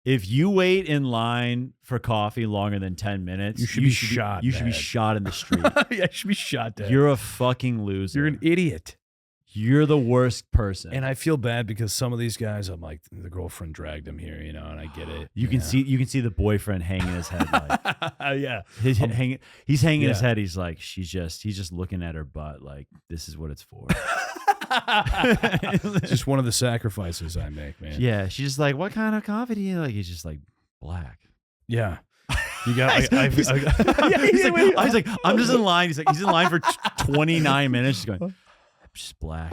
If you wait in line for coffee longer than 10 minutes, you should be shot. You should be shot in the street. Yeah, you should be shot dead. You're a fucking loser. You're an idiot. You're the worst person. And I feel bad because some of these guys, I'm like, the girlfriend dragged him here, and I get it. You can see the boyfriend hanging his head. Like, yeah, he's hanging his head. He's like, he's just looking at her butt. Like, this is what it's for. Just one of the sacrifices I make, man. Yeah, she's just like, what kind of coffee do you like? He's just like, black. Yeah. You got. He's like, I'm just in line. He's in line for 29 minutes. He's going, I'm just black.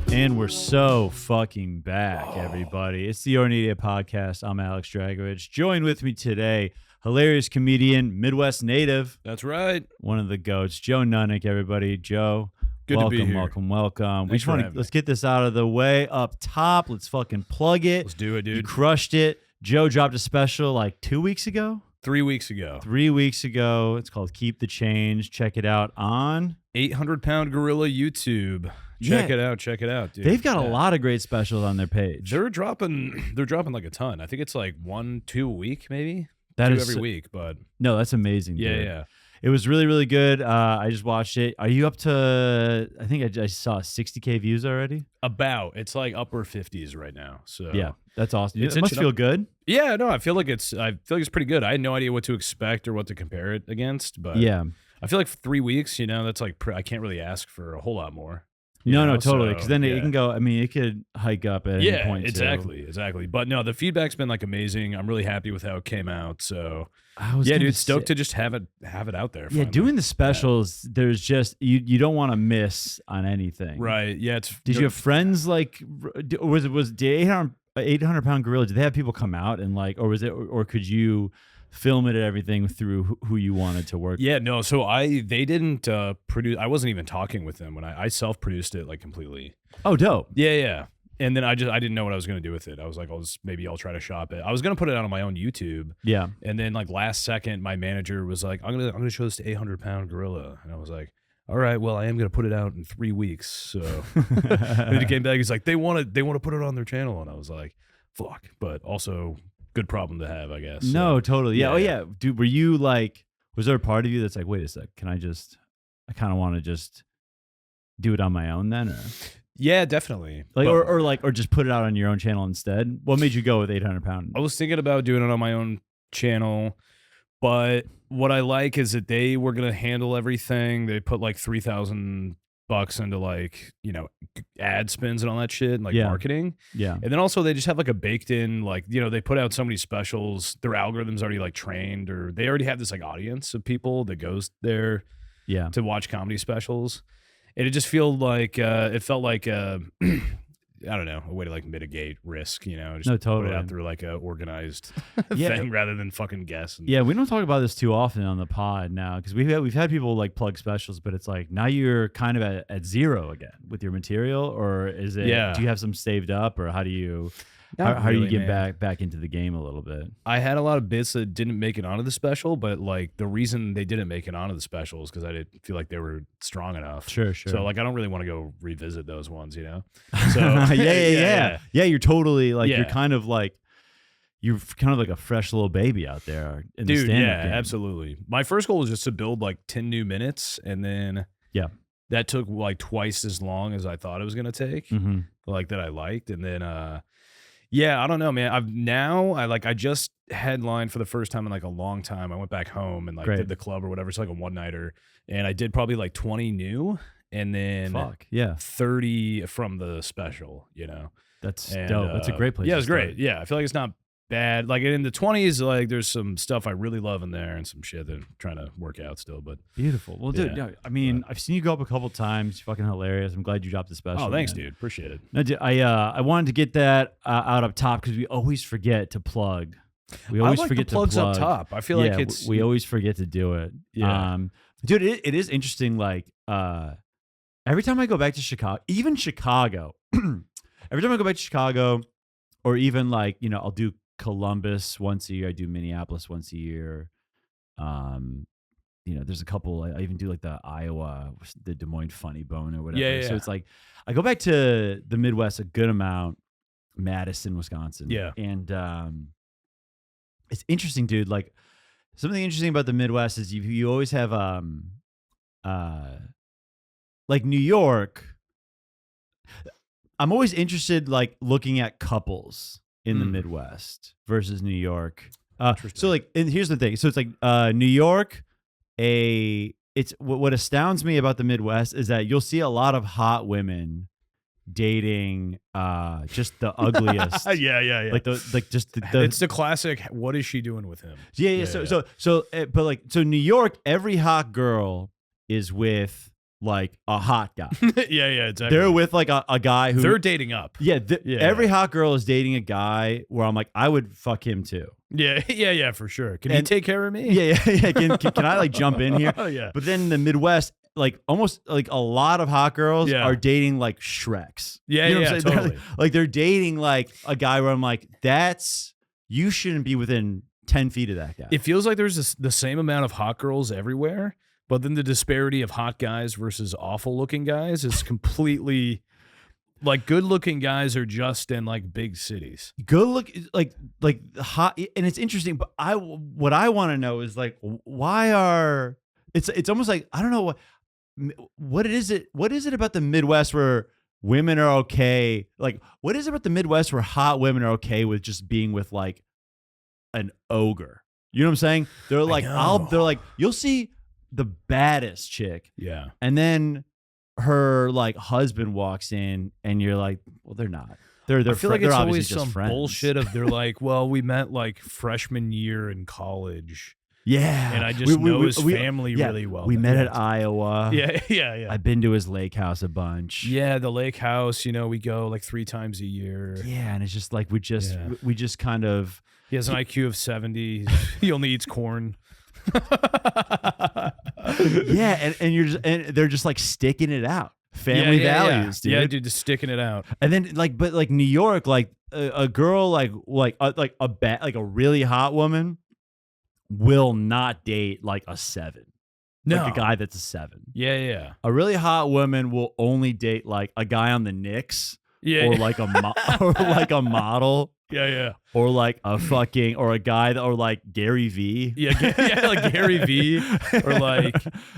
And we're so fucking back, everybody. It's the You're an Idiot podcast. I'm Alex Drago. Joined with me today, hilarious comedian, Midwest native. That's right. One of the goats, Joe Nunnik, everybody. Joe, good welcome, to be here. welcome. Let's get this out of the way up top. Let's fucking plug it. Let's do it, dude. You crushed it. Joe dropped a special like 2 weeks ago. 3 weeks ago. 3 weeks ago. It's called Keep the Change. Check it out on 800-pound Gorilla YouTube. Check it out, dude. They've got a lot of great specials on their page. They're dropping like a ton. I think it's like 1-2 a week, maybe. That two is every week, but no, that's amazing. Yeah, dude. yeah. It was really, really good. I just watched it. Are you up to? I think I saw 60K views already. It's like upper 50s right now. So yeah, that's awesome. It must feel good. Yeah, no, I feel like it's pretty good. I had no idea what to expect or what to compare it against, but yeah, I feel like 3 weeks, that's like I can't really ask for a whole lot more. No, totally. Because then it can go. I mean, it could hike up at any point. Exactly. But no, the feedback's been like amazing. I'm really happy with how it came out. So dude, stoked to just have it out there. Yeah, doing the specials, there's just you don't want to miss on anything. Right. Yeah. Did you have friends like? Was the 800-pound Gorilla? Did they have people come out and like, or could you film it and everything through who you wanted to work? Yeah, no. So they didn't produce. I wasn't even talking with them when I self-produced it like completely. Oh, dope. Yeah. And then I didn't know what I was gonna do with it. I was like, I'll try to shop it. I was gonna put it out on my own YouTube. Yeah. And then like last second, my manager was like, I'm gonna show this to 800-pound Gorilla, and I was like, all right, well, I am gonna put it out in 3 weeks. So and he came back. He's like, they want to put it on their channel, and I was like, fuck. But also, good problem to have, I guess. No, so, totally. Yeah. Oh, yeah. Dude, were you like, was there a part of you that's like, wait a sec, I kind of want to just do it on my own then? Or? Yeah, definitely. Like, or just put it out on your own channel instead? What made you go with 800-pound? I was thinking about doing it on my own channel, but what I like is that they were going to handle everything. They put like $3,000 into like, ad spins and all that shit and like marketing. Yeah. And then also they just have like a baked in, like, they put out so many specials, their algorithm's already like trained, or they already have this like audience of people that goes there to watch comedy specials. And it just felt like, I don't know, a way to like mitigate risk, just totally. put it out through like a organized thing rather than fucking guess. Yeah, we don't talk about this too often on the pod now because we've had people like plug specials, but it's like now you're kind of at zero again with your material, or is it? Yeah. Do you have some saved up, or how do you? How do you get back into the game a little bit? I had a lot of bits that didn't make it onto the special, but like the reason they didn't make it onto the special is because I didn't feel like they were strong enough. Sure. So like I don't really want to go revisit those ones, So yeah. You're totally like you're kind of like a fresh little baby out there in the stand-up game. Absolutely. My first goal was just to build like 10 new minutes, and then that took like twice as long as I thought it was gonna take. Mm-hmm. Like that I liked, and then I don't know, man. I just headlined for the first time in like a long time. I went back home and like did the club or whatever. It's like a one-nighter, and I did probably like 20 new, and then 30 from the special. That's dope. That's a great place. Yeah, it's great. Yeah, I feel like it's not bad. Like in the 20s, like there's some stuff I really love in there and some shit that I'm trying to work out still. But beautiful. Well, dude, I mean, I've seen you go up a couple times. You're fucking hilarious. I'm glad you dropped the special. Oh, thanks, dude. Appreciate it. No, dude, I wanted to get that out up top because we always forget to plug. We always forget to plug. Plugs up top. I feel like we always forget to do it. Yeah. Dude, it is interesting. Like every time I go back to Chicago, even Chicago, every time I go back to Chicago, or even like I'll do Columbus once a year. I do Minneapolis once a year. there's a couple. I even do like the Iowa, the Des Moines Funny Bone or whatever. Yeah. So it's like I go back to the Midwest a good amount. Madison, Wisconsin. Yeah. And it's interesting, dude. Like something interesting about the Midwest is you always have like New York. I'm always interested like looking at couples in the Midwest versus New York. So like, and here's the thing. So it's like New York, it's what astounds me about the Midwest is that you'll see a lot of hot women dating just the ugliest. yeah. Like just the it's the classic. What is she doing with him? Yeah. So New York, every hot girl is with like a hot guy. yeah, exactly. They're with like a guy who they're dating up. Yeah, every hot girl is dating a guy where I'm like, I would fuck him too. Yeah, for sure. Can you take care of me? Yeah. Can I like jump in here? Oh yeah. But then in the Midwest, like almost like a lot of hot girls are dating like Shreks. Yeah, you know what I'm saying? totally. They're dating like a guy where I'm like, you shouldn't be within 10 feet of that guy. It feels like there's the same amount of hot girls everywhere, but then the disparity of hot guys versus awful looking guys is completely like good looking guys are just in like big cities. Good look like hot, and it's interesting. But what I want to know is like why are it's almost like I don't know what is it about the Midwest where women are okay? Like what is it about the Midwest where hot women are okay with just being with like an ogre? You know what I'm saying? They're like you'll see the baddest chick. Yeah. And then her like husband walks in and you're like, well, they're not. I feel like it's they're always some friends. bullshit of they're like, well, we met like freshman year in college. Yeah. And I just know his family really well. We met at Iowa. Yeah. I've been to his lake house a bunch. Yeah, the lake house, we go like 3 times a year. Yeah, and it's just like we just kind of he has an IQ of 70. He only eats corn. Yeah, and they're just like sticking it out. Family values, dude. Yeah, dude, just sticking it out. And then but like New York, like a girl like a really hot woman will not date like a 7. No. Like a guy that's a 7. Yeah. A really hot woman will only date like a guy on the Knicks. Yeah. Or like a model. Yeah. Or like a guy or like Gary V. Yeah, like Gary V. Or like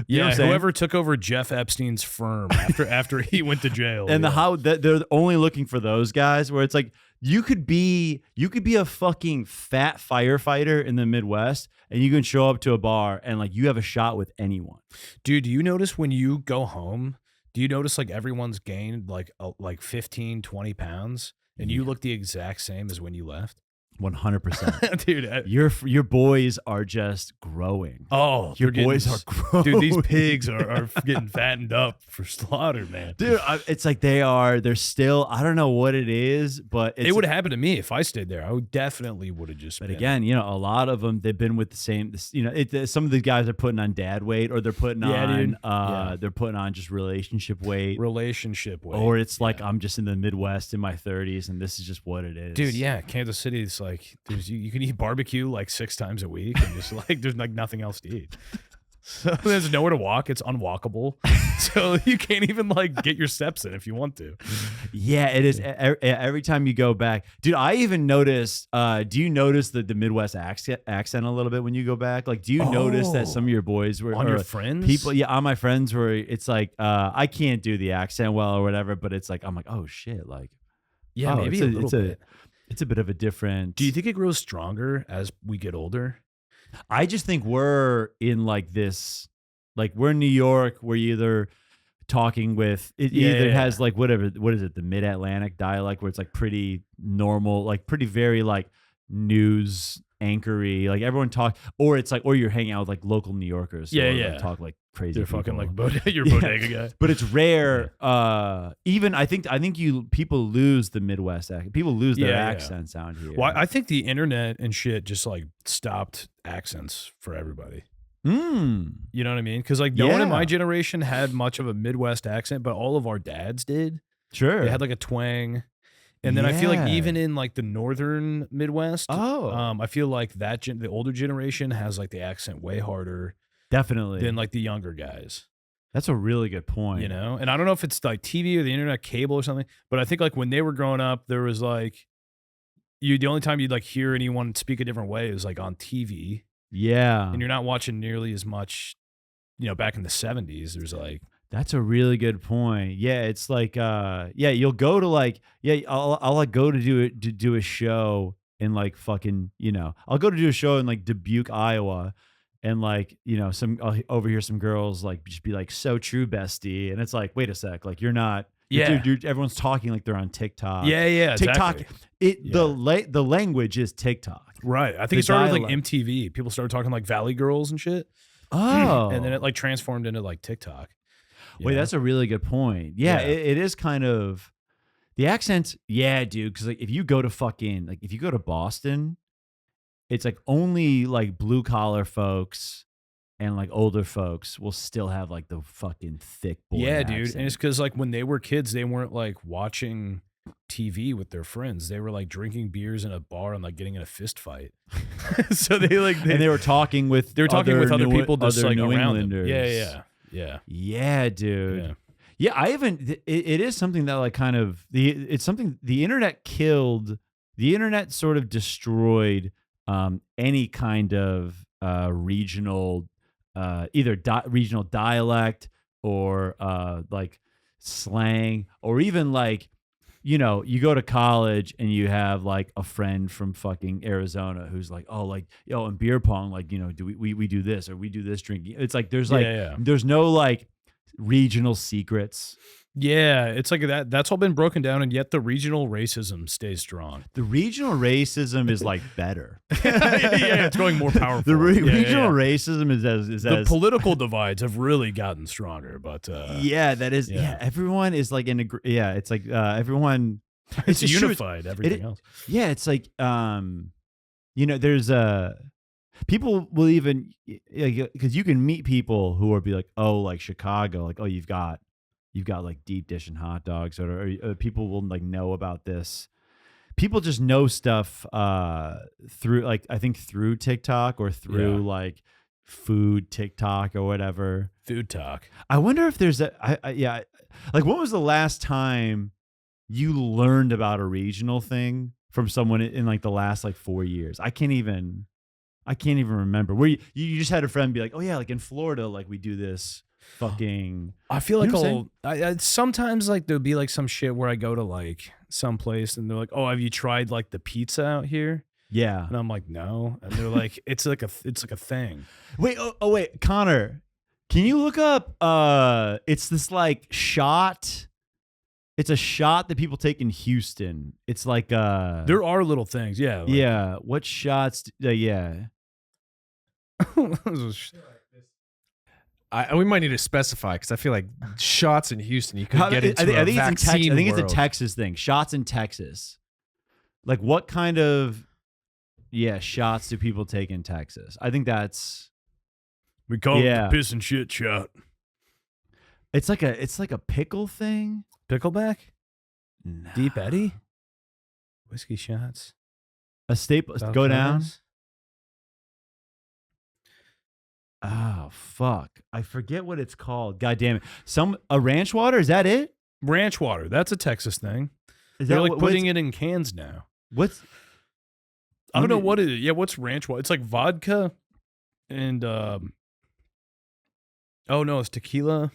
whoever took over Jeff Epstein's firm after he went to jail. And they're only looking for those guys where it's like you could be a fucking fat firefighter in the Midwest and you can show up to a bar and like you have a shot with anyone. Dude, do you notice when you go home, do you notice like everyone's gained like 15, 20 pounds and you look the exact same as when you left? 100%. Dude, your boys are just growing. Oh, your boys are growing. Dude, these pigs are getting fattened up for slaughter, man. Dude, it's like they're still, I don't know what it is, but it would have happened to me if I stayed there. I would definitely would have just But again, a lot of them, they've been with the same, some of the guys are putting on dad weight or they're putting they're putting on just relationship weight. Or it's like I'm just in the Midwest in my 30s and this is just what it is. Dude, yeah, Kansas City is like you can eat barbecue like 6 times a week and just like there's like nothing else to eat. So there's nowhere to walk. It's unwalkable. So you can't even like get your steps in if you want to. Yeah, it is. Every time you go back, dude. I even noticed. Do you notice the Midwest accent a little bit when you go back? Like, do you notice that some of your boys were on your friends? People, yeah, on my friends where it's like I can't do the accent well or whatever, but it's like I'm like, oh shit, like yeah, maybe a little bit. It's a bit of a different. Do you think it grows stronger as we get older? I just think we're in like this, like we're in New York. We're either talking with it either has like what is it, the Mid-Atlantic dialect where it's like pretty normal, like pretty very like news anchory, like everyone talk, or it's like, or you're hanging out with like local New Yorkers. Like, talk like crazy. They're people. fucking like your bodega guy. But it's rare. Even I think people lose the Midwest accent. People lose their accents out here. Well, I think the internet and shit just like stopped accents for everybody. You know what I mean? Because like no one in my generation had much of a Midwest accent, but all of our dads did. Sure, they had like a twang. And then I feel like even in like the northern Midwest, I feel like the older generation has like the accent way harder. Definitely. than like the younger guys. That's a really good point. You know, and I don't know if it's like TV or the internet cable or something, but I think like when they were growing up, there was like the only time you'd like hear anyone speak a different way is like on TV. Yeah. And you're not watching nearly as much, back in the 70s. There's like, that's a really good point. Yeah, it's like you'll go to like I'll like go to do a show in like fucking, I'll go to do a show in like Dubuque, Iowa, and like, I'll overhear some girls like just be like, so true, bestie. And it's like, wait a sec, like you're not. Yeah. Dude, everyone's talking like they're on TikTok. Yeah, TikTok. Exactly. The language is TikTok. Right. I think it started with like MTV. People started talking like Valley Girls and shit. Oh. And then it like transformed into like TikTok. Wait, that's a really good point. Yeah, it is kind of the accents. Yeah, dude. Because like if you go to Boston, it's like only like blue collar folks and like older folks will still have like the fucking thick boy accent. Dude. And it's because like when they were kids, they weren't like watching TV with their friends. They were like drinking beers in a bar and like getting in a fist fight. So they were talking with other people just other like New around Englanders. Yeah. Yeah, dude. Yeah, I haven't. It is something that like kind of it's something the internet killed. The internet sort of destroyed any kind of regional, either regional dialect or like slang, or even like, you go to college and you have like a friend from fucking Arizona who's like, oh, like, yo, in beer pong, like, do we do this or we do this drinking. It's like there's like there's no like regional secrets. Yeah, it's like that's all been broken down, and yet the regional racism stays strong. The regional racism is like better. It's going more powerful. The regional racism is the political divides have really gotten stronger, but that is everyone is like it's like everyone it's unified everything else. Yeah, it's like there's people will even, because you can meet people who will be like, oh, like Chicago, like, oh, you've got like deep dish and hot dogs, or people will like know about this. People just know stuff through like, I think through TikTok or through like food TikTok or whatever. Food talk. I wonder if there's like when was the last time you learned about a regional thing from someone in like the last like 4 years? I can't even remember. Where you just had a friend be like, oh yeah, like in Florida, like we do this fucking. I feel like I sometimes like there'll be like some shit where I go to like some place and they're like, oh, have you tried like the pizza out here? Yeah. And I'm like, no. And they're like, it's like a thing. Wait, wait, Connor, can you look up it's this like shot. It's a shot that people take in Houston. It's like there are little things, yeah. Like, yeah. What shots? Yeah. We might need to specify, because I feel like shots in Houston, you could get into I think vaccine I think it's a Texas thing. Shots in Texas. Like what kind of shots do people take in Texas? I think that's we call it the piss and shit shot. It's like a pickle thing. Pickleback? No. Deep Eddy? Whiskey shots? A staple. Go down. Oh fuck! I forget what it's called. God damn it! A ranch water, is that it? Ranch water. That's a Texas thing. They're like putting it in cans now. What's? I don't know what it is. Yeah, what's ranch water? It's like vodka, and oh no, it's tequila.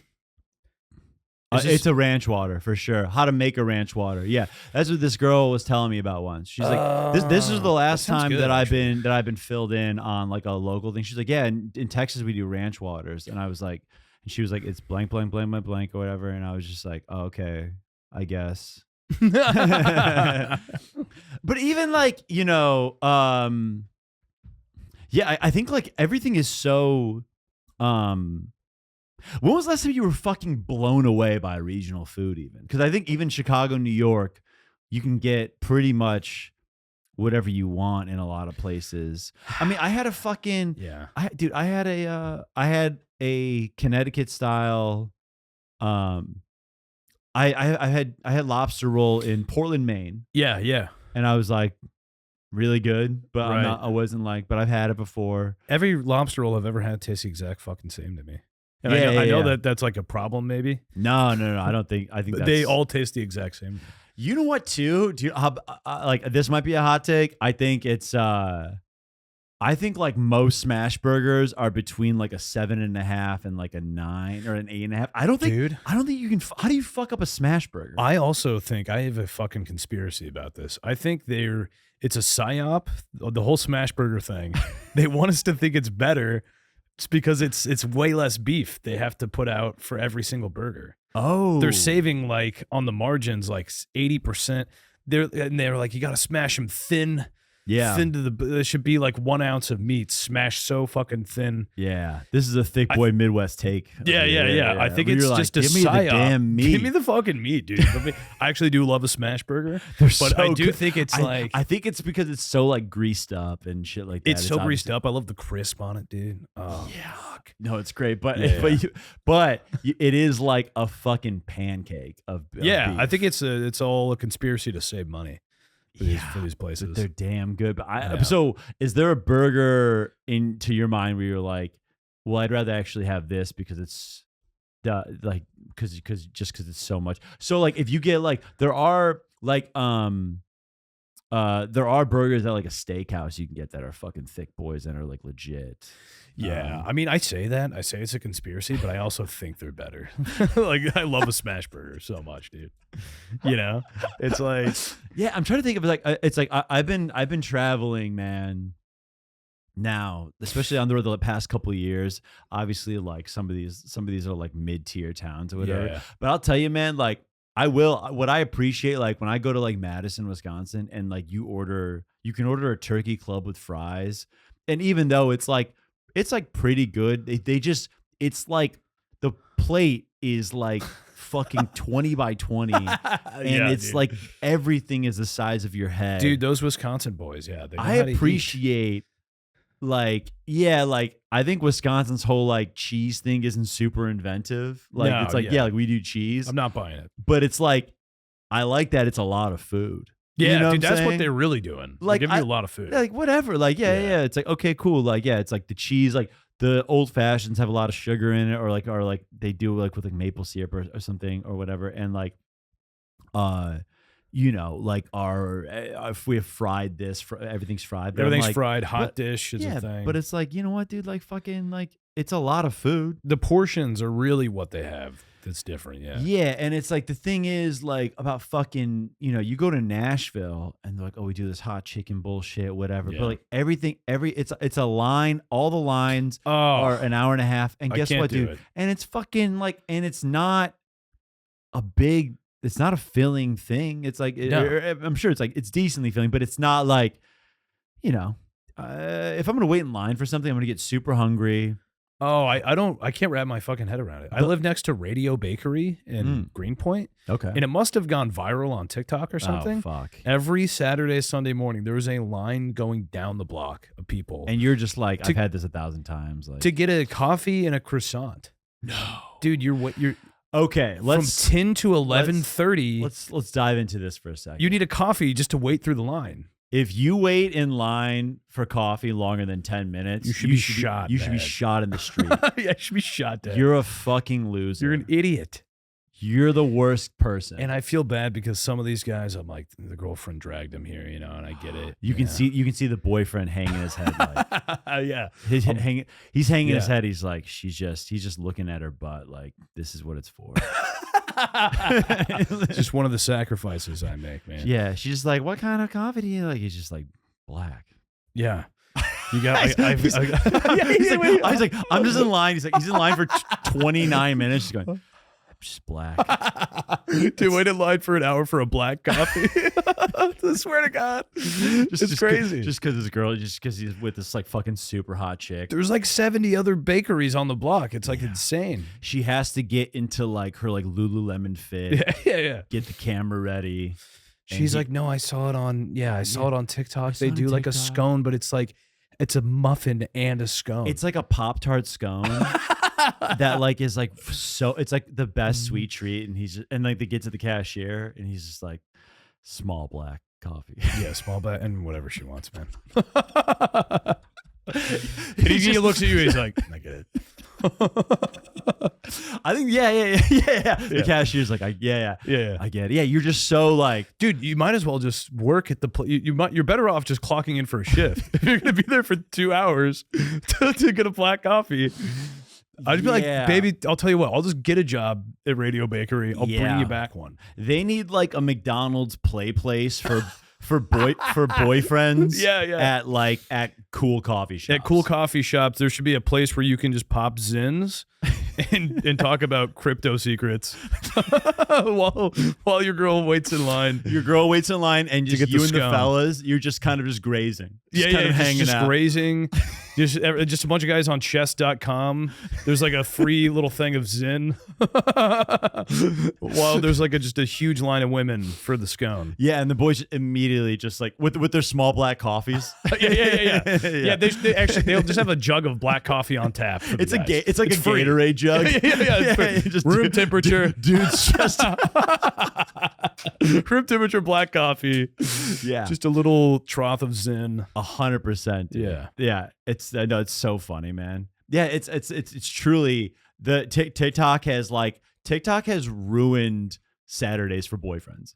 It's a ranch water for sure. How to make a ranch water? Yeah, that's what this girl was telling me about once. She's like, "This is the last time that I've been filled in on like a local thing." She's like, "Yeah, in Texas we do ranch waters," and I was like, and she was like, "It's blank, blank, blank, blank, blank, or whatever," and I was just like, oh, "Okay, I guess." But even like I think like everything is so. When was the last time you were fucking blown away by regional food even? Because I think even Chicago, New York, you can get pretty much whatever you want in a lot of places. I mean, I had a fucking I had a Connecticut style. I had lobster roll in Portland, Maine. Yeah. And I was like, really good, but Right. I wasn't like, but I've had it before. Every lobster roll I've ever had tastes the exact fucking same to me. And Yeah, I know yeah. that that's like a problem maybe. No. I think But that's, they all taste the exact same. You know what too? Do you like this might be a hot take. I think it's I think like most smash burgers are between like a 7.5 and like a 9 or an 8.5. I don't think you can. How do you fuck up a smash burger? I also think I have a fucking conspiracy about this. I think it's a psyop, the whole smash burger thing. They want us to think it's better. It's because it's way less beef they have to put out for every single burger. Oh, They're saving like on the margins like 80%. They're like, you got to smash them thin. yeah, Thin to there should be like 1 ounce of meat smashed so fucking thin. yeah. This is a thick boy Midwest take. Yeah. I think Where it's you're just like, a give me the psyop. damn meat. Give me the fucking meat, dude. I actually do love a smash burger, They're but so I do good. think it's I think it's because it's so like greased up and shit like that. it's so greased obviously- up. I love the crisp on it, dude. Oh, Yeah. fuck. No, it's great, but Yeah. it is like a fucking pancake of Yeah, beef. I think it's all a conspiracy to save money for these But places. they're damn good. But Yeah. so is there a burger into your mind where you're like, well, I'd rather actually have this because it's because it's so much. So like if you get like there are burgers at like a steakhouse you can get that are fucking thick boys and are like legit. Yeah, I mean, I say it's a conspiracy, but I also think they're better. Like, I love a smash burger so much, dude. You know, it's like, Yeah, I'm trying to think of like it's like I've been traveling, man. Now, especially on the road the past couple of years, obviously, like some of these are like mid-tier towns or whatever. Yeah. But I'll tell you, man, like what I appreciate, like when I go to like Madison, Wisconsin, and like you can order a turkey club with fries, and even though it's like pretty good, it's like the plate is like fucking 20 by 20 and it's dude. like everything is the size of your head. Dude, those Wisconsin boys, yeah, they know I how to eat. appreciate like I think Wisconsin's whole like cheese thing isn't super inventive. Like No, it's like yeah. like we do cheese, I'm not buying it. but it's like I like that it's a lot of food. Yeah, You know dude, what I'm that's what saying? they're really doing. Like, Like, give you a lot of food. Like whatever. Like yeah. It's like okay, cool. Like yeah, it's like the cheese. Like the old fashions have a lot of sugar in it, or like they do like with like maple syrup or something or whatever. And like, like if we have fried this, everything's fried. But I'm Everything's like, fried. Hot but- dish is yeah, a thing. but it's like you know what, dude? Like fucking like it's a lot of food. the portions are really what they have that's different. Yeah. Yeah, and it's like the thing is like about fucking, you go to Nashville and they're like, oh, we do this hot chicken bullshit, whatever. Yeah. But like everything, it's a line. All the lines Oh, are an hour and a half. And I guess can't what, do dude? it. And it's fucking like, and it's not it's not a filling thing. It's like No. I'm sure it's like it's decently filling, but it's not like, if I'm gonna wait in line for something, I'm gonna get super hungry. Oh, I can't wrap my fucking head around it. I live next to Radio Bakery in Greenpoint, Okay. and it must have gone viral on TikTok or something. Oh, fuck. Every Saturday, Sunday morning, there was a line going down the block of people And you're just like, I've had this 1,000 times. Like to get a coffee and a croissant. no. Dude, you're Okay, from 10 to 11:30. let's dive into this for a second. You need a coffee just to wait through the line. If you wait in line for coffee longer than 10 minutes, You should be shot, You should be man. shot in the street. Yeah, I should be shot dead. You're a fucking loser. You're an idiot. You're the worst person. And I feel bad because some of these guys, I'm like, the girlfriend dragged him here, and I get it. you can see the boyfriend hanging his head. Like, Yeah. he's hanging his Yeah. head. He's like, he's just looking at her butt. Like, this is what it's for. It's just one of the sacrifices I make, man. Yeah, she's just like, what kind of coffee do you like? He's just like black. Yeah. You got. Yeah, he's like, I'm just in line. He's in line for 29 minutes. He's going, I'm just black. Dude, wait in line for an hour for a black coffee. I swear to God, it's crazy. Just because this girl, just because he's with this like fucking super hot chick. There's like 70 other bakeries on the block. It's like insane. She has to get into like her like Lululemon fit. Yeah. Get the camera ready. She's like, no, I saw it on. Yeah, I saw it on TikTok. saw They it on do like a TikTok. scone, but it's like it's a muffin and a scone. It's like a Pop-Tart scone that like is like so. It's like the best sweet treat, and like they get to the cashier, and he's just like small black coffee. Yeah, small black and whatever she wants, man. And he looks at you and he's like, I get it. I think yeah. The cashier's like, yeah. I get it. Yeah, you're just so like, dude, you might as well just work at the you're better off just clocking in for a shift. If you're gonna be there for 2 hours to get a black coffee. I'd be like, baby, I'll tell you what, I'll just get a job at Radio Bakery. I'll bring you back one. They need like a McDonald's play place for boyfriends. At cool coffee shops. At cool coffee shops, there should be a place where you can just pop zins and talk about crypto secrets while your girl waits in line. Your girl waits in line, and just you and the fellas, you're just kind of just grazing. Hanging out. Grazing. Just a bunch of guys on chess.com. There's like a free little thing of Zin. While there's like just a huge line of women for the scone. Yeah, and the boys immediately just like with their small black coffees. Yeah, they'll just have a jug of black coffee on tap. It's like a Gatorade jug. Just room temperature. Dude's just room temperature black coffee. Yeah. Just a little trough of Zin. 100%. Yeah. Yeah. I know it's so funny, man. Yeah, it's truly the TikTok has ruined Saturdays for boyfriends.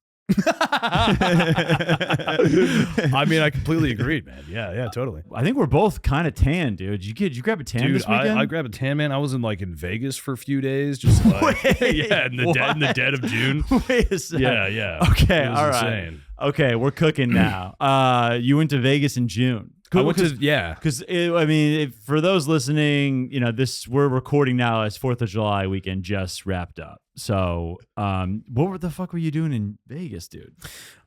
I mean, I completely agreed, man. Yeah, totally. I think we're both kind of tan, dude. Did you grab a tan this weekend? I grabbed a tan, man. I was in Vegas for a few days, just like in the dead of June. Wait a second. Yeah. Okay, all right. Insane. Okay, we're cooking now. You went to Vegas in June. Cool, because I mean, for those listening, we're recording now as 4th of July weekend just wrapped up. So, what the fuck were you doing in Vegas, dude?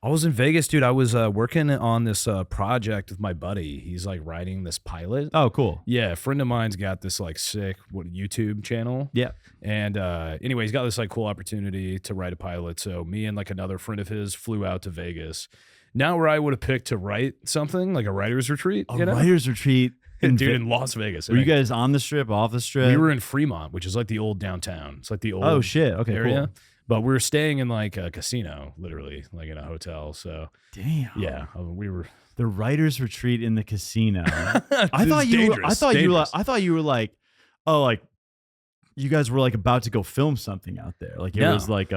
I was in Vegas, dude. I was working on this project with my buddy. He's like writing this pilot. Oh, cool. Yeah, a friend of mine's got this like sick YouTube channel. Yeah. And anyway, he's got this like cool opportunity to write a pilot. So me and like another friend of his flew out to Vegas. Now where I would have picked to write something like a writer's retreat. Writer's retreat. In Las Vegas. Were you guys on the strip, off the strip? We were in Fremont, which is like the old downtown. It's like the old Okay, area. Cool. But we were staying in like a casino, literally, like in a hotel. So damn. Yeah, we were the writer's retreat in the casino. I thought you were like, oh, like you guys were like about to go film something out there. Like it was like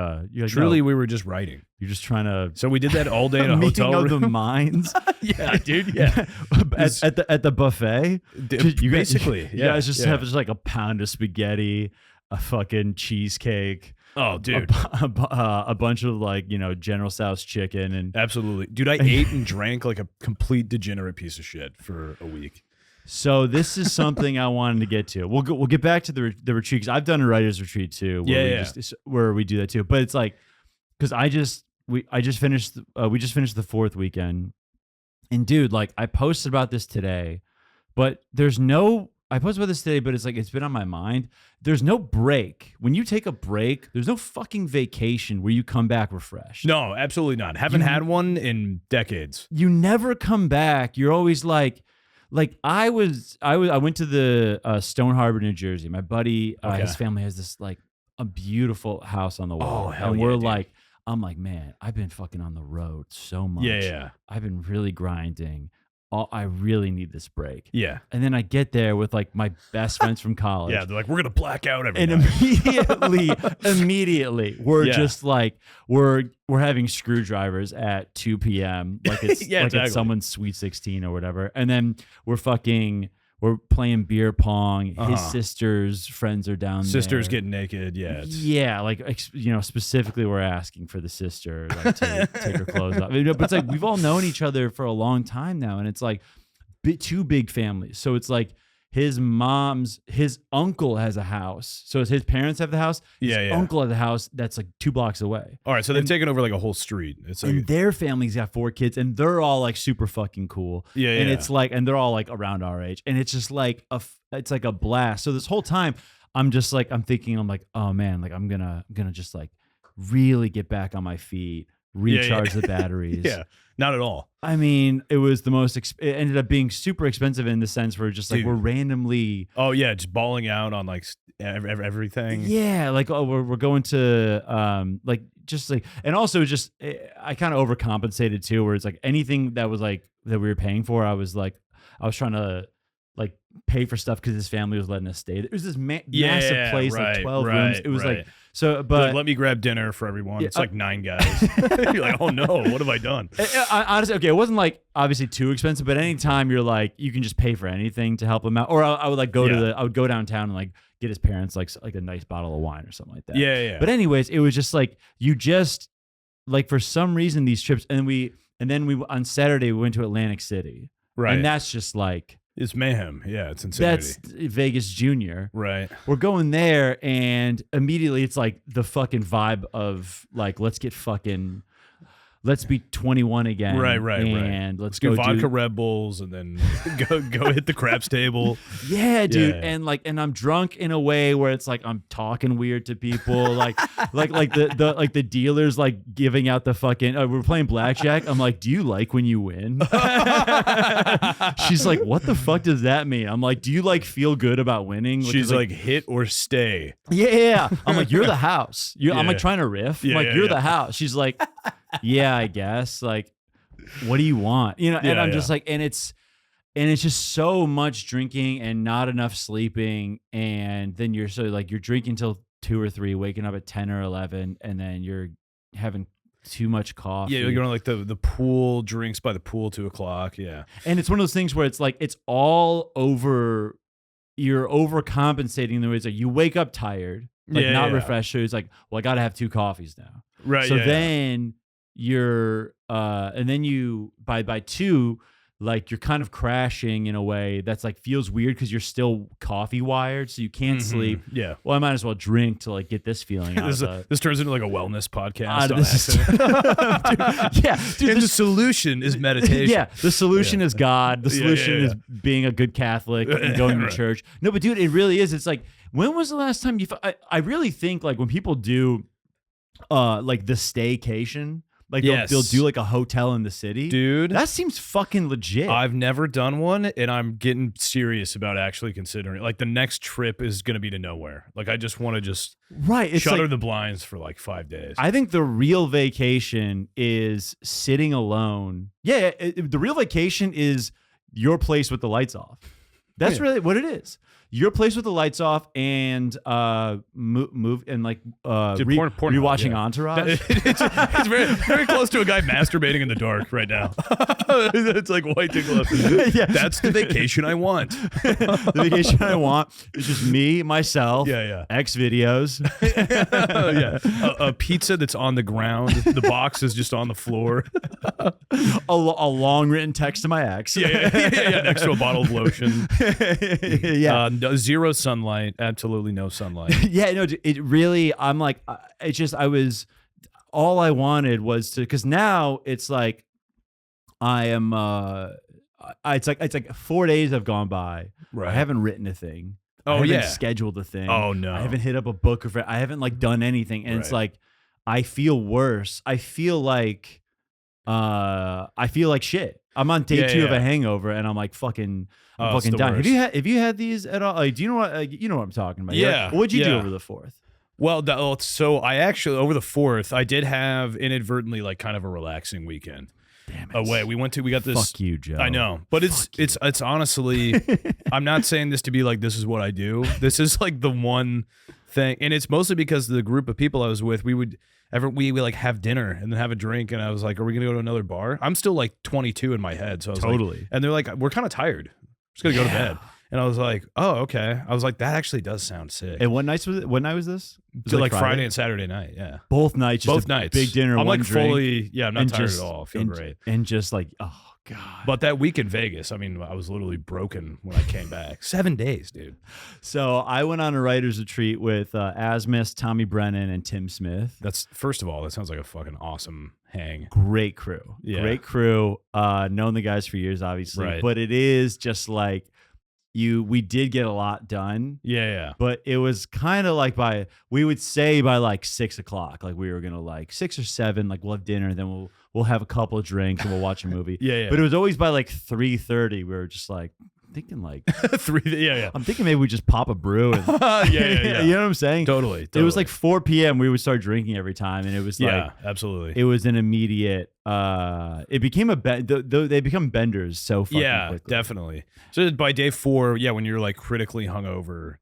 truly we were just writing. You're just trying to. So we did that all day in a hotel room. Meeting of the minds. Yeah, dude. Yeah. at the buffet. You guys just have just like a pound of spaghetti, a fucking cheesecake. Oh, dude. A bunch of like, General Tso's chicken and absolutely. Dude, I ate and drank like a complete degenerate piece of shit for a week. So this is something I wanted to get to. We'll get back to the retreat because I've done a writer's retreat too. Where we do that too. But it's like because we just finished the 4th weekend, and dude, like I posted about this today, but I posted about this today, but it's like it's been on my mind. There's no break. When you take a break, there's no fucking vacation where you come back refreshed. No, absolutely not. Haven't had one in decades. You never come back. You're always like I went to the Stone Harbor, New Jersey. My buddy, his family has this like a beautiful house on the wall. Oh, hell and yeah, we're dude. like, I'm like, man, I've been fucking on the road so much. Yeah. I've been really grinding. I really need this break. Yeah. And then I get there with like my best friends from college. Yeah, they're like, we're gonna black out every and night. immediately, we're just like we're having screwdrivers at 2 p.m. Like it's it's someone's Sweet 16 or whatever. And then we're playing beer pong. His sister's friends are down there. Sisters getting naked. Yeah. Yeah. Like, specifically we're asking for the sister like, to take her clothes off. But it's like, we've all known each other for a long time now. And it's like two big families. So it's like his uncle has a house. So his parents have the house. His uncle has a house that's like 2 blocks away. All right. So they've taken over like a whole street. It's like, and their family's got 4 kids and they're all like super fucking cool. Yeah. And it's like, and they're all like around our age. And it's just like, it's like a blast. So this whole time I'm thinking, oh man, like I'm gonna just like really get back on my feet, recharge the batteries. Yeah. Not at all. I mean, it was the most. It ended up being super expensive in the sense where just like we're randomly. Oh yeah, just balling out on like everything. Yeah, like we're going to like just like, and also just I kind of overcompensated too, where it's like anything that was like that we were paying for, I was trying to like pay for stuff because his family was letting us stay. It was this massive place, like 12 rooms. It was like so, but like, let me grab dinner for everyone. It's like 9 guys. You're like, oh no, what have I done? Honestly, okay, it wasn't like obviously too expensive, but anytime you're like you can just pay for anything to help him out, or I would like go to I would go downtown and like get his parents like a nice bottle of wine or something like that. Yeah. But anyways, it was just like you just like for some reason these trips, and then we on Saturday we went to Atlantic City, right? And that's just like. It's mayhem. Yeah, it's insanity. That's Vegas Junior. Right. We're going there, and immediately it's like the fucking vibe of like, let's be 21 again. Right. And let's do go vodka Red Bulls, and then go hit the craps table. Yeah, dude. Yeah. And I'm drunk in a way where it's like I'm talking weird to people, like the dealers like giving out the fucking. We're playing blackjack. I'm like, do you like when you win? She's like, what the fuck does that mean? I'm like, do you like feel good about winning? She's like, hit or stay. Yeah. I'm like, you're the house. I'm like trying to riff. I'm like, you're the house. She's like, yeah, I guess. Like, what do you want? You know, and I'm just like, and it's just so much drinking and not enough sleeping, and then you're drinking till 2 or 3, waking up at 10 or 11, and then you're having too much coffee. Yeah, you're going like the pool drinks by the pool 2 o'clock. Yeah, and it's one of those things where it's like it's all over. You're overcompensating the way it's like you wake up tired, like not refreshed. So it's like, well, I got to have 2 coffees now. Right. So then. You're and then you by 2 like you're kind of crashing in a way that's like feels weird because you're still coffee wired, so you can't sleep. Yeah. Well, I might as well drink to like get this feeling out. This turns into like a wellness podcast. Dude, and the solution is meditation. Yeah, the solution is God. The solution is being a good Catholic and going to church. No, but dude, it really is. It's like, when was the last time I really think like when people do like the staycation. Like they'll do like a hotel in the city. Dude. That seems fucking legit. I've never done one, and I'm getting serious about actually considering it. Like the next trip is going to be to nowhere. Like I just want to shutter the blinds for like 5 days. I think the real vacation is sitting alone. Yeah, the real vacation is your place with the lights off. That's really what it is. Your place with the lights off and move and like rewatching Entourage. It's very, very close to a guy masturbating in the dark right now. It's like white glove. Yeah. That's the vacation I want. The vacation I want is just me, myself, X videos. A pizza that's on the ground. The box is just on the floor. A long written text to my ex. Next to a bottle of lotion. Zero sunlight, absolutely no sunlight. Yeah, no, it really, I'm like, all I wanted was to, because now it's like, I am, it's like 4 days have gone by. Right. I haven't written a thing. Oh, I haven't scheduled a thing. Oh, no. I haven't hit up a book. I haven't like done anything. And it's like, I feel worse. I feel like shit. I'm on day 2 of a hangover, and I'm like fucking dying. Have you had these at all? Like, do you know what I'm talking about? Yeah. Like, what'd you do over the 4th? Well, so I actually over the 4th I did have inadvertently like kind of a relaxing weekend. Damn it. Away. We got this. Fuck you, Joe. I know, but it's honestly, I'm not saying this to be like this is what I do. This is like the one thing, and it's mostly because the group of people I was with, we like have dinner and then have a drink, and I was like, are we gonna go to another bar? I'm still like 22 in my head, so I was like, and they're like, we're kind of tired. We're just gonna go to bed. And I was like, oh, okay. I was like, that actually does sound sick. And what night was this? So like Friday and Saturday night, yeah. Both nights. Both nights. Big dinner, I'm one like drink, fully, I'm not tired at all. I feel great. And just like, oh, God. But that week in Vegas, I mean, I was literally broken when I came back. 7 days, dude. So I went on a writer's retreat with Asmus, Tommy Brennan, and Tim Smith. That's, first of all, that sounds like a fucking awesome hang. Great crew. Yeah. Great crew. Known the guys for years, obviously. Right. But it is just like, we did get a lot done. Yeah. But it was kind of like we would say by like 6 o'clock, like we were going to like 6 or 7, like we'll have dinner, and then we'll have a couple of drinks and we'll watch a movie. Yeah. But it was always by like 3:30. We were just like, thinking like 3. Yeah. I'm thinking maybe we just pop a brew. And, yeah. You know what I'm saying? Totally. It was like 4 p.m. We would start drinking every time, and it was like absolutely. it was an immediate. It became they become benders so fucking quickly. Definitely. So by day 4, when you're like critically hungover.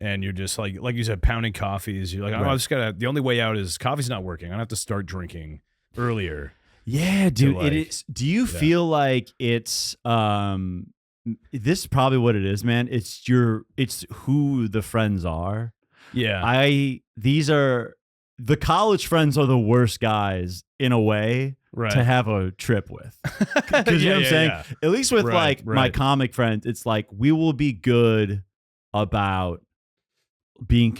And you're just like you said, pounding coffees. You're like, I just gotta. The only way out is coffee's not working. I have to start drinking earlier. Yeah, dude. Like, it is. Do you feel like it's this is probably what it is, man? It's who the friends are. Yeah. These are the college friends are the worst guys in a way to have a trip with. Because you know what I'm saying? Yeah. At least with my comic friends, it's like we will be good about being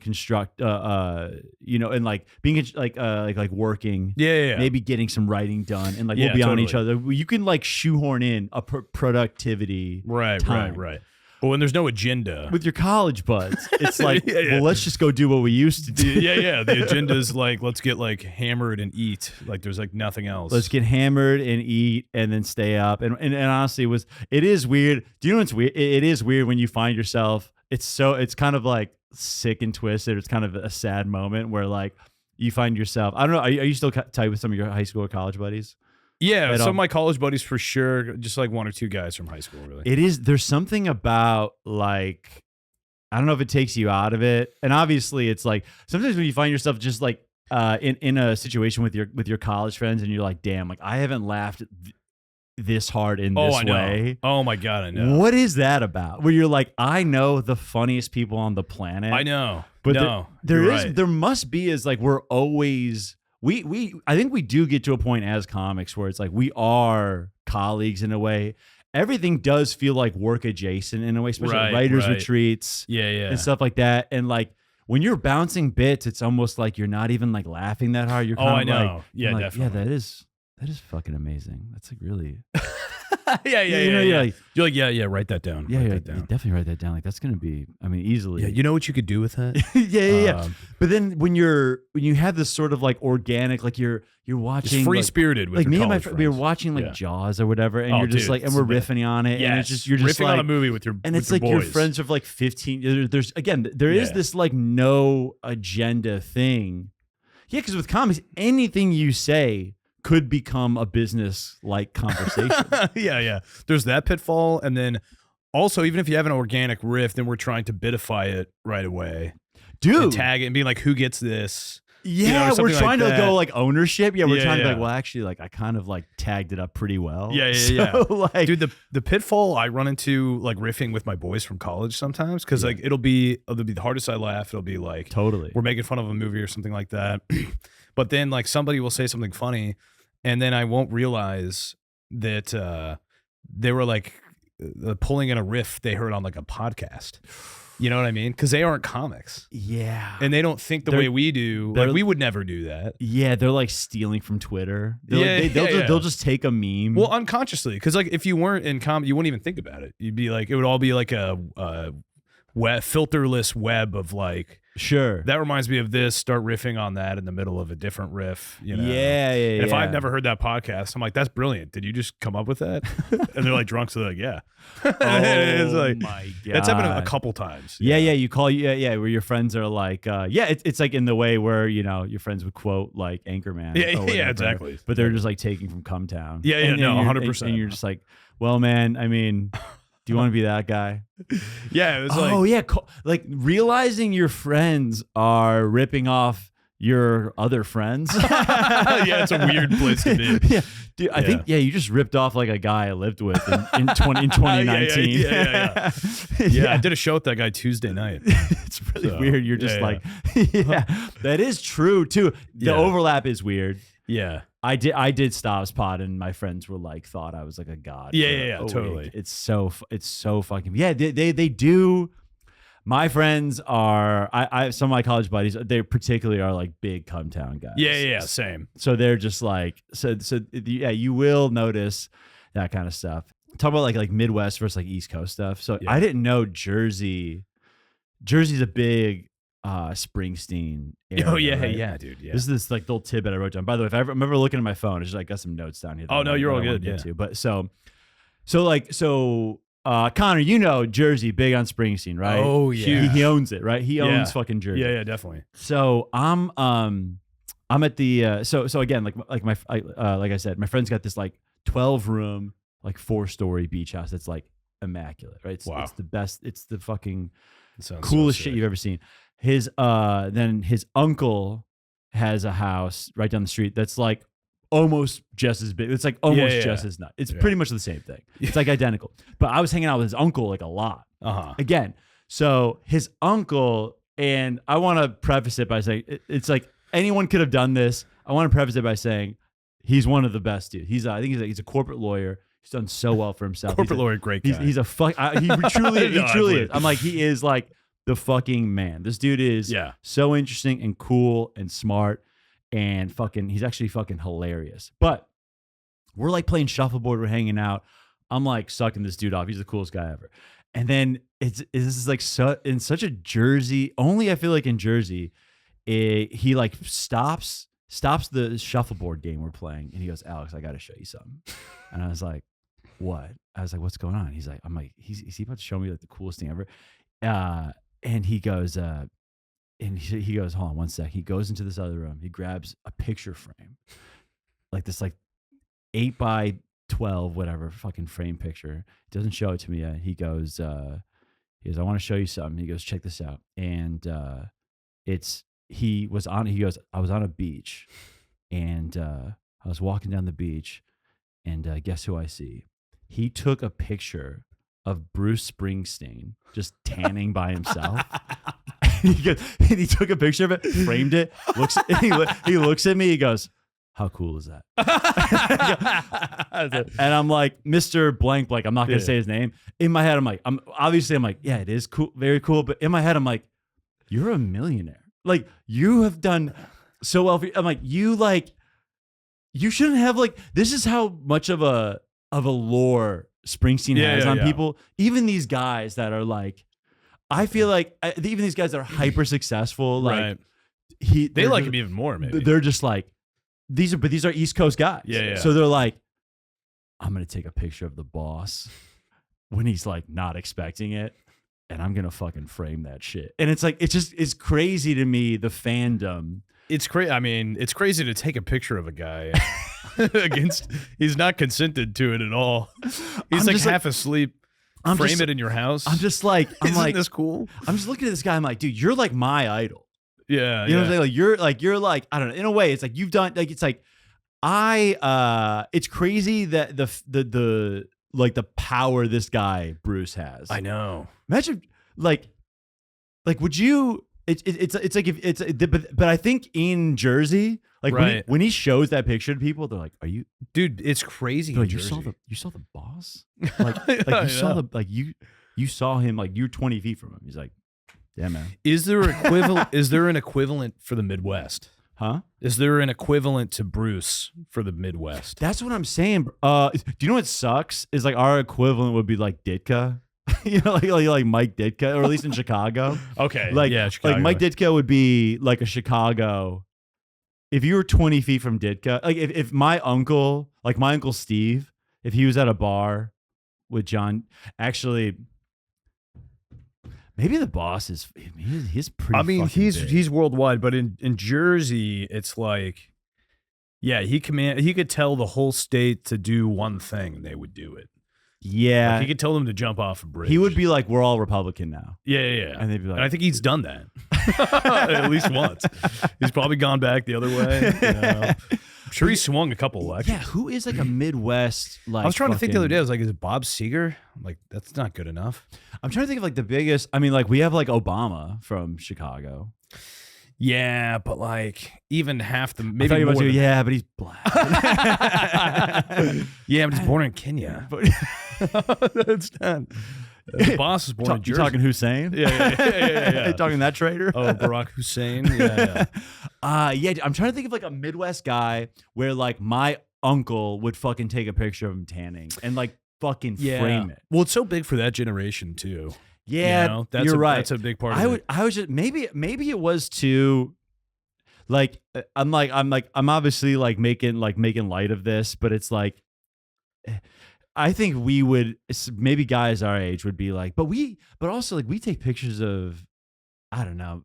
construct and like being like working maybe getting some writing done and like we'll be on each other. You can like shoehorn in a productivity time. Right. But when there's no agenda with your college buds, it's like well, let's just go do what we used to do. The agenda's like let's get like hammered and eat, like there's like nothing else. Let's get hammered and eat and then stay up and honestly it is weird. Do you know what's weird? It is weird when you find yourself. It's kind of like sick and twisted. It's kind of a sad moment where like you find yourself. I don't know. Are you still tight with some of your high school or college buddies? Yeah, some of my college buddies for sure. Just like 1 or 2 guys from high school, really. It is. There's something about like I don't know if it takes you out of it. And obviously, it's like sometimes when you find yourself just like in a situation with your college friends, and you're like, damn, like I haven't laughed this hard in this way. Oh my God, I know. What is that about? Where you're like, I know the funniest people on the planet. I know. But there must be is like we're always I think we do get to a point as comics where it's like we are colleagues in a way. Everything does feel like work adjacent in a way, especially like writers retreats and stuff like that. And like when you're bouncing bits, it's almost like you're not even like laughing that hard. You're kind of like, yeah, like, definitely. Yeah, that is fucking amazing. That's like really You're like, write that down. Definitely write that down. Like that's gonna be, I mean, easily. Yeah, you know what you could do with that? yeah. But then when you have this sort of like organic, like you're watching, free spirited with like your me and my college friend, we were watching like Jaws or whatever, and you're just like, and we're riffing on it, and it's just you're just riffing like on a movie with your and it's with like your your friends of like 15. There's again, there is this like no agenda thing. Yeah, because with comics, anything you say could become a business like conversation. yeah. There's that pitfall. And then also, even if you have an organic riff, then we're trying to bitify it right away. Dude. And tag it and being like, who gets this? Yeah, we're trying to go like ownership. Yeah, we're trying to be like, well, actually, like I kind of like tagged it up pretty well. Yeah. Like, dude, the pitfall I run into like riffing with my boys from college sometimes because like it'll be the hardest I laugh. It'll be like totally we're making fun of a movie or something like that. But then like somebody will say something funny, and then I won't realize that they were like pulling in a riff they heard on like a podcast. You know what I mean? Because they aren't comics. Yeah. And they don't think the way we do. Like we would never do that. Yeah, they're like stealing from Twitter. They'll just take a meme. Well, unconsciously. Because like if you weren't in comedy, you wouldn't even think about it. You'd be like, it would all be like a filterless web of like, sure, that reminds me of this, start riffing on that in the middle of a different riff, you know? Yeah. And if I've never heard that podcast, I'm like, that's brilliant. Did you just come up with that? And they're like drunk, so they're like, yeah. It's like, my God. It's happened a couple times. Yeah, you call where your friends are like, it's like in the way where, you know, your friends would quote like Anchorman. Yeah, exactly. But they're just like taking from Cumtown. Yeah, 100%. And you're just like, well, man, I mean, do you want to be that guy? Yeah, it was like, like realizing your friends are ripping off your other friends. Yeah, it's a weird place to be. Yeah, dude, I think you just ripped off like a guy I lived with in 2019. Yeah, I did a show with that guy Tuesday night. It's really weird. You're just like, that is true too. The overlap is weird. Yeah. I did Stav's Pod, and my friends were like, thought I was like a god. Yeah, totally. It's so fucking they do. My friends are some of my college buddies. They particularly are like big Cumtown guys. Yeah, same. So they're just like you will notice that kind of stuff. Talk about like Midwest versus like East Coast stuff. So I didn't know Jersey's a big Springsteen area, right? Dude. Yeah. This is this like little tidbit I wrote down. By the way, if I remember looking at my phone, I got some notes down here. Oh no, you're all good. Yeah. But so Connor, you know Jersey, big on Springsteen, right? Oh yeah, he owns it, right? He owns fucking Jersey. Yeah, definitely. So I'm at the so again like I said, my friend's got this like 12-room like 4-story beach house that's like immaculate, right? It's the best. It's the fucking coolest shit you've ever seen. His then his uncle has a house right down the street that's like almost just as big. It's like almost just as nuts. It's pretty much the same thing. It's like identical. But I was hanging out with his uncle like a lot. Again, so his uncle, and I want to preface it by saying it's like anyone could have done this. I want to preface it by saying he's one of the best dudes. I think he's a corporate lawyer. He's done so well for himself. Corporate lawyer, great guy. He truly is. I'm like, he is like the fucking man. This dude is so interesting and cool and smart. And he's actually fucking hilarious. But we're like playing shuffleboard, we're hanging out. I'm like sucking this dude off. He's the coolest guy ever. And then this is like in such a Jersey. Only I feel like in Jersey, he like stops the shuffleboard game we're playing, and he goes, "Alex, I got to show you something." And I was like, "What?" I was like, "What's going on?" He's like, "I'm like, is he about to show me like the coolest thing ever?" And he goes, And he goes, hold on one sec. He goes into this other room. He grabs a picture frame, like this, like 8x12, whatever fucking frame picture. He doesn't show it to me yet. He goes, I want to show you something. He goes, check this out. And he goes, I was on a beach, and I was walking down the beach, and guess who I see? He took a picture of Bruce Springsteen just tanning by himself. And he took a picture of it, framed it, he looks at me, he goes, "How cool is that?" And I'm like, Mr. Blank Blank, I'm not going to say his name. In my head, I'm like, yeah, it is cool, very cool. But in my head, I'm like, you're a millionaire. Like, you have done so well. I'm like, you shouldn't have, like, this is how much of a lore Springsteen has on people. Even these guys that are like, I feel like even these guys that are hyper successful, like they like him even more. Maybe they're just like these are East Coast guys. Yeah. So they're like, I'm gonna take a picture of the boss when he's like not expecting it, and I'm gonna fucking frame that shit. And it's like it's crazy to me, the fandom. It's crazy. I mean, it's crazy to take a picture of a guy he's not consented to it at all. He's like half asleep. Frame it in your house. I'm just like, isn't this cool? I'm just looking at this guy. I'm like, dude, you're like my idol. Yeah, you know what I'm saying? Like you're like I don't know. In a way, it's like you've done. Like it's like it's crazy that the like the power this guy Bruce has. I know. Imagine like would you? It's like but I think in Jersey, like when he shows that picture to people, they're like, "Are you, dude?" It's crazy. Like, you saw the boss, like you saw him, like you're 20 feet from him. He's like, "Yeah, man." Is there an equivalent for the Midwest? Huh? Is there an equivalent to Bruce for the Midwest? That's what I'm saying. Do you know what sucks? Is like our equivalent would be like Ditka. You know, like Mike Ditka, or at least in Chicago. Okay. Like, yeah, Chicago. Like Mike Ditka would be like a Chicago. If you were 20 feet from Ditka, like if my uncle Steve, if he was at a bar with John, actually, maybe the boss he's pretty. I mean, big. he's worldwide, but in Jersey, it's like, yeah, he could tell the whole state to do one thing, and they would do it. Yeah, like he could tell them to jump off a bridge. He would be like, "We're all Republican now." Yeah. And they'd be like, and I think he's done that at least once. He's probably gone back the other way. You know? I'm sure he swung a couple elections. Yeah, who is like a Midwest like? I was trying to think the other day. I was like, is it Bob Seger? I'm like, that's not good enough. I'm trying to think of like the biggest. I mean, like we have like Obama from Chicago. Yeah, but like even half the maybe more than, yeah, but he's black. Yeah, but he's born in Kenya. That's not. The boss is born in Jersey. You talking Hussein? Yeah. You talking that traitor? Oh, Barack Hussein. Yeah. Yeah. I'm trying to think of like a Midwest guy where like my uncle would fucking take a picture of him tanning and like fucking frame it. Well, it's so big for that generation too. Yeah, you know, you're right. That's a big part of it. I was just maybe it was too. Like I'm obviously like making light of this, but it's like I think we would maybe guys our age would be like, but also like we take pictures of, I don't know.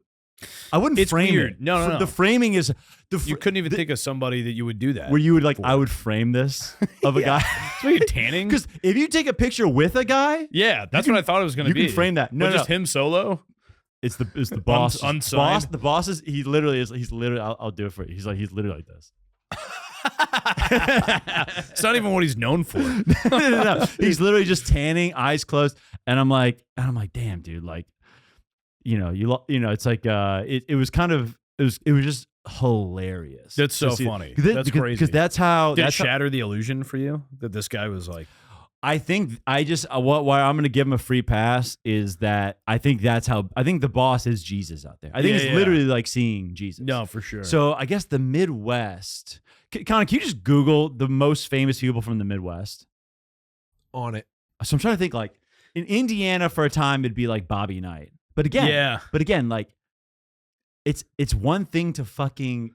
I wouldn't It's frame weird. it. No. The framing is You couldn't even think of somebody that you would do that. where you would like, I would frame this of a guy. So you're tanning? Because if you take a picture with a guy, Yeah, that's what I thought it was going to be. you can frame that. No, Just him solo? It's the boss. Unsigned? The boss is he's literally I'll do it for you. He's literally like this. It's not even what he's known for. No. He's literally just tanning, eyes closed, and I'm like, damn, dude, like, you know, it's like it was kind of it was just hilarious. That's so funny. That's crazy. Because that's how Did it shatter the illusion for you that this guy was like? I think why I'm going to give him a free pass is that I think the boss is Jesus out there. I think it's literally like seeing Jesus. No, for sure. So I guess the Midwest. Connor, can you just Google the most famous people from the Midwest? On it. So I'm trying to think, like, in Indiana for a time it'd be like Bobby Knight. But again, like, it's one thing to fucking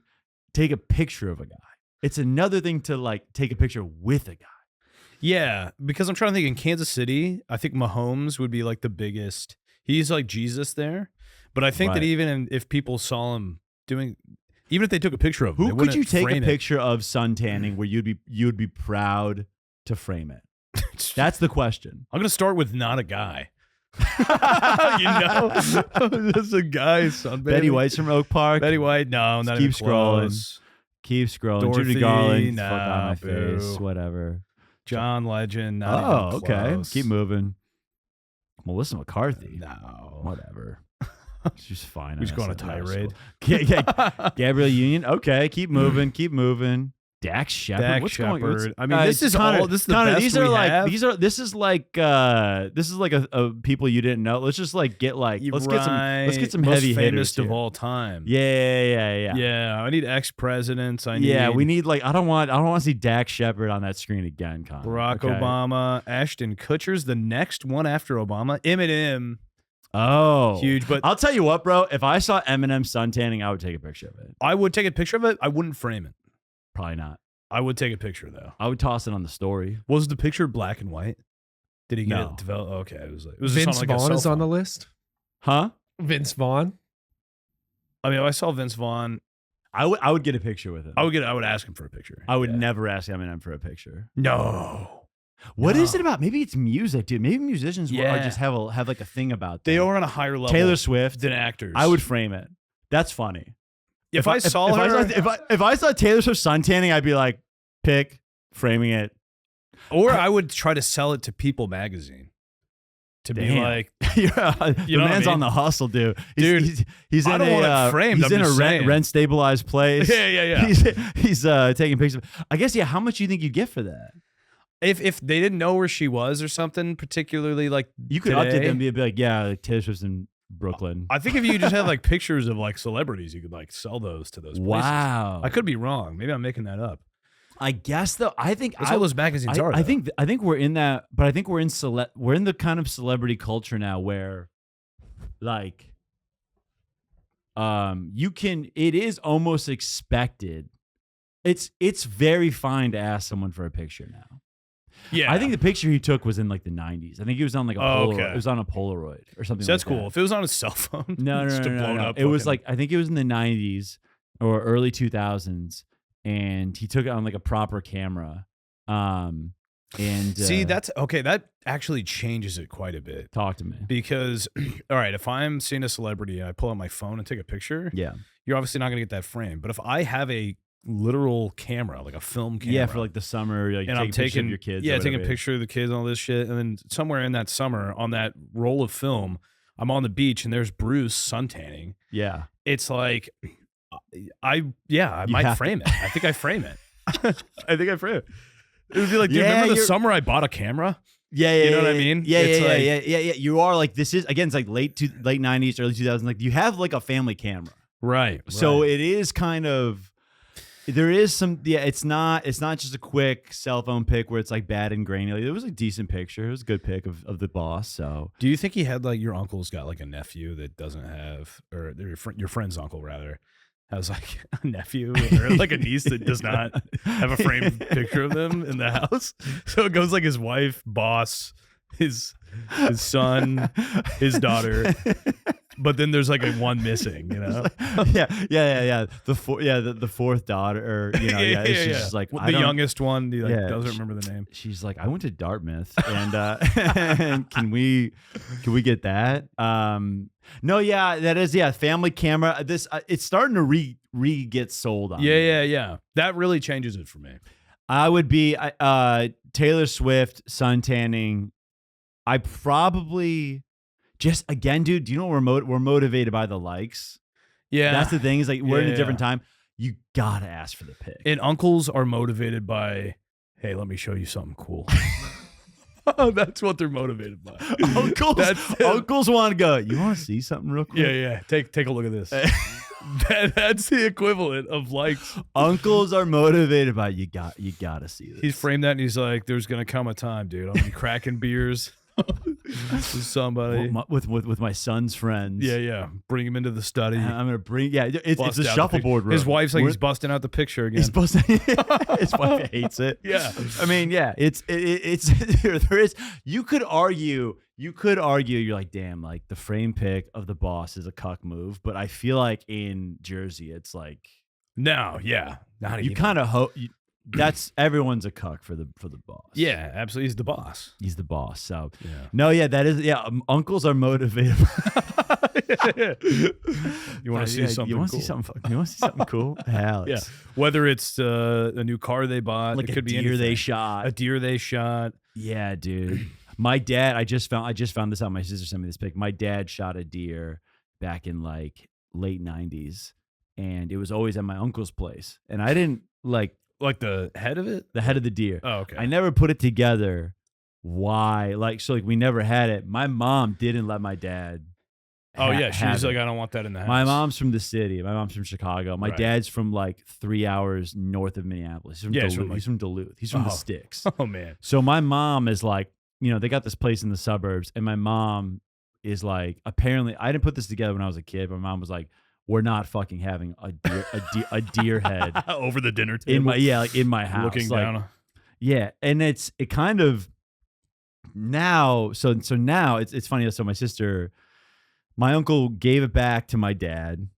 take a picture of a guy. It's another thing to like take a picture with a guy. Yeah, because I'm trying to think in Kansas City, I think Mahomes would be like the biggest. He's like Jesus there. But I think that even if people saw him doing, even if they took a picture of him, who could you take a picture of sun tanning where you'd be proud to frame it? That's the question. I'm gonna start with not a guy. That's a guy. Sunbathing. Betty White's from Oak Park. Betty White, no, not keep even scrolling. Close. Keep scrolling. Dorothy, Judy Garland, nah, fuck on my boo. face. Whatever. John Legend. Not even okay. close. Keep moving. Melissa McCarthy. No, whatever. She's fine. Who's going on a tirade? Gabrielle Union. Okay, keep moving. Keep moving. Dax Shepard. What's going on? I mean, this is Connor, all. This is the best these are we like have. this is like a people you didn't know. Let's just like get like let's get some Most heavy famous hitters of here. all time. Yeah. Yeah, I need ex-presidents. We need like I don't want to see Dax Shepard on that screen again. Connor. Barack Obama, Ashton Kutcher's the next one after Obama. Eminem. Oh, huge. But I'll tell you what, bro. If I saw Eminem suntanning, I would take a picture of it. I would take a picture of it. I wouldn't frame it. Probably not. I would take a picture though. I would toss it on the story. Was the picture black and white? Did he get No. it developed? Okay, it was just Vince on like Vaughn a is cell on the phone. list. Huh? Vince Vaughn. I mean, if I saw Vince Vaughn, I would get a picture with him. I would ask him for a picture. I would never ask Eminem for a picture. No. What is it about? Maybe it's music, dude. Maybe musicians are just have like a thing about them. They are on a higher level. Taylor Swift than actors. I would frame it. That's funny. If I saw her, if I saw Taylor Swift suntanning, I'd be like, framing it. Or I would try to sell it to People magazine. To be like, the man's on the hustle, dude. He's I in don't want it framed. He's in a rent stabilized place. Yeah. He's taking pictures. I guess how much do you think you'd get for that? If they didn't know where she was or something, particularly like you could today, update them and be like, yeah, like Taylor Swift's in Brooklyn. I think if you just had like pictures of like celebrities, you could like sell those to those places. Wow. I could be wrong. Maybe I'm making that up. I guess though, I think that's all those magazines are. I think we're in that, but I think we're in the kind of celebrity culture now where, like, it is almost expected. It's very fine to ask someone for a picture now. Yeah, I think the picture he took was in like the 90s. I think he was on like a Polaroid. It was on a Polaroid or something. So that's like cool. If it was on a cell phone, no. It was like I think it was in the 90s or early 2000s. And he took it on like a proper camera. And see, that's okay. That actually changes it quite a bit. Talk to me. Because, all right, if I'm seeing a celebrity and I pull out my phone and take a picture, you're obviously not going to get that frame. But if I have a literal camera, like a film camera, for like the summer, like and I'm taking your kids, taking a picture of the kids and all this shit, and then somewhere in that summer on that roll of film, I'm on the beach and there's Bruce suntanning. Yeah, it's like. I might frame it. I think I frame it. I think I frame it. It would be like, dude, remember the summer I bought a camera? Yeah, you know what I mean? Yeah. You are like, this is again, it's like late 90s, early 2000s. Like you have like a family camera, right? So it is kind of. There is some, it's not just a quick cell phone pic where it's like bad and grainy. Like, it was a decent picture. It was a good pic of the boss. So, do you think he had like your uncle's got like a nephew that doesn't have, or your friend's uncle rather, has like a nephew or like a niece that does not have a framed picture of them in the house. So it goes like his wife, boss, his son, his daughter. But then there's like a one missing, you know? Yeah. The fourth daughter, or, you know, she's just like, the youngest one, he like doesn't remember the name. She's like, I went to Dartmouth, and and can we get that? No, that is family camera. This it's starting to get sold on. Yeah. That really changes it for me. I would be Taylor Swift suntanning. I probably. Just again, dude, do you know we're motivated by the likes? Yeah. That's the thing, is like we're in a different time. You gotta ask for the pic. And uncles are motivated by, hey, let me show you something cool. That's what they're motivated by. Uncles want to go, you want to see something real quick? Yeah. Take a look at this. That's the equivalent of likes. Uncles are motivated by you gotta see this. He's framed that and he's like, there's gonna come a time, dude. I'll be cracking beers. With somebody with my son's friends. Yeah. Bring him into the study. I'm gonna bring. Yeah, it's a shuffleboard room. His wife's like, he's busting out the picture again. He's busting. His wife hates it. Yeah. I mean, it's there is. You could argue. You're like, damn, like the frame pic of the boss is a cuck move, but I feel like in Jersey, it's like no, yeah, not you kind of hope. That's everyone's a cuck for the boss. Yeah, absolutely. He's the boss. He's the boss. So that is uncles are motivated. You want to see something? You want to see something? You want to see something cool? Alex. Yeah. Whether it's a new car they bought, like it could be a deer anything. A deer they shot. Yeah, dude. My dad. I just found this out. My sister sent me this pic. My dad shot a deer back in like late '90s, and it was always at my uncle's place, and I didn't like. Like the head of it? The head of the deer. Oh, okay. I never put it together. Why? We never had it. My mom didn't let my dad. She's like, I don't want that in the house. My mom's from the city. My mom's from Chicago. My dad's from like 3 hours north of Minneapolis. He's from Duluth. He's from Duluth. He's from the sticks. Oh, man. So my mom is like, they got this place in the suburbs, and my mom is like, apparently, I didn't put this together when I was a kid, but my mom was like, we're not fucking having a deer head over the dinner table in my house, looking down. Yeah, and it kind of now. So now it's funny. So my uncle gave it back to my dad,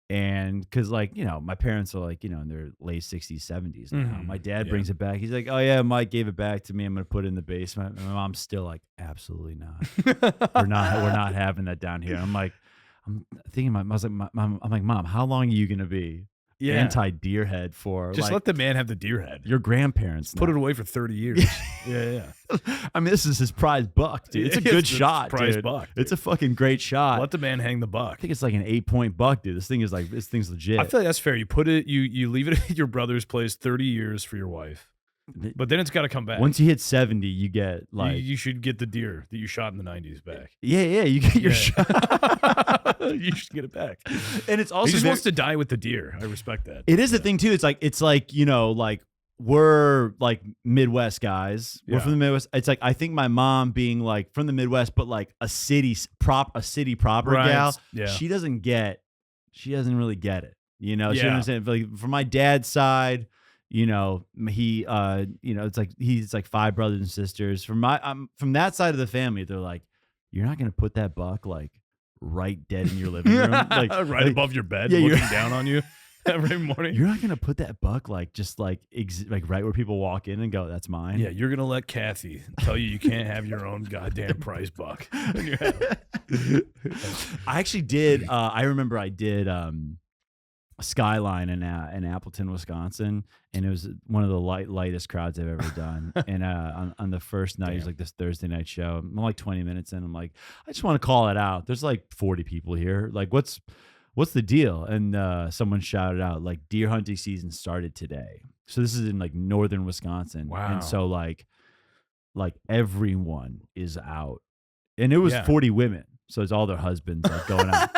and because my parents are like in their late 60s, 70s now. Mm-hmm. My dad brings it back. He's like, oh yeah, Mike gave it back to me. I'm gonna put it in the basement. And my mom's still like, absolutely not. We're not having that down here. I'm thinking, I was like, I'm like, Mom, how long are you gonna be anti-deer head for? Just let the man have the deer head. Your grandparents put it away for 30 years. Yeah. I mean, this is his prize buck, dude. It's a good shot, prize dude. Buck. Dude. It's a fucking great shot. Let the man hang the buck. I think it's like an 8-point buck, dude. This thing's legit. I feel like that's fair. You put it, you leave it at your brother's place 30 years for your wife. But then it's got to come back. Once you hit 70, you get like you should get the deer that you shot in the 90s back. Yeah, you get your shot. You should get it back. And it's also he just wants to die with the deer. I respect that. It is the thing too. It's like we're like Midwest guys. We're from the Midwest. It's like I think my mom being like from the Midwest, but like a city proper gal. Yeah. She doesn't really get it. She understand. Like from my dad's side. He it's like he's like 5 brothers and sisters. From that side of the family, they're like, you're not gonna put that buck like right dead in your living room, like right above your bed, looking down on you every morning. You're not gonna put that buck like just like right where people walk in and go, that's mine. Yeah, you're gonna let Kathy tell you can't have your own goddamn prize buck. I actually did. I remember I did. Skyline in Appleton, Wisconsin, and it was one of the lightest crowds I've ever done. And on the first night, it was like this Thursday night show. I'm like 20 minutes in. I'm like, I just want to call it out. There's like 40 people here. Like, what's the deal? And someone shouted out, like, deer hunting season started today. So this is in like northern Wisconsin. Wow. And so like everyone is out, and it was 40 women. So it's all their husbands like going out.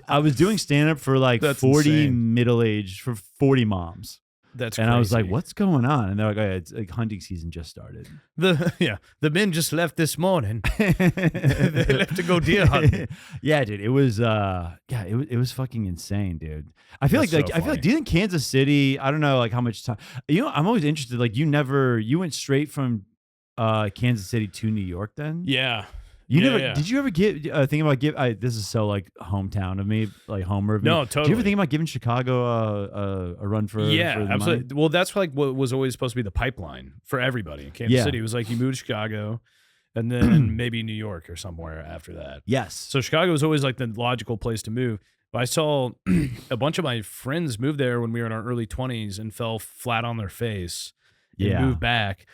I was doing stand up for like That's 40 insane. middle-aged, for 40 moms. That's and I was like, crazy. what's going on? And they're like, oh, yeah, it's like hunting season just started. The men just left this morning. They left to go deer hunting. Yeah, dude. It was it was fucking insane, dude. I feel That's like so I feel like, funny. do you think Kansas City, I don't know like how much time, I'm always interested, like you went straight from Kansas City to New York then? Yeah. You Yeah, never yeah. did you ever think about this is so like hometown of me, like homer of me. No, Did you totally. ever think about giving Chicago a run for the absolutely. money? Well, that's like what was always supposed to be the pipeline for everybody in Kansas Yeah. City. It was like you move to Chicago and then maybe New York or somewhere after that. Yes. So Chicago was always like the logical place to move. But I saw a bunch of my friends move there when we were in our early 20s and fell flat on their face and Yeah. moved back.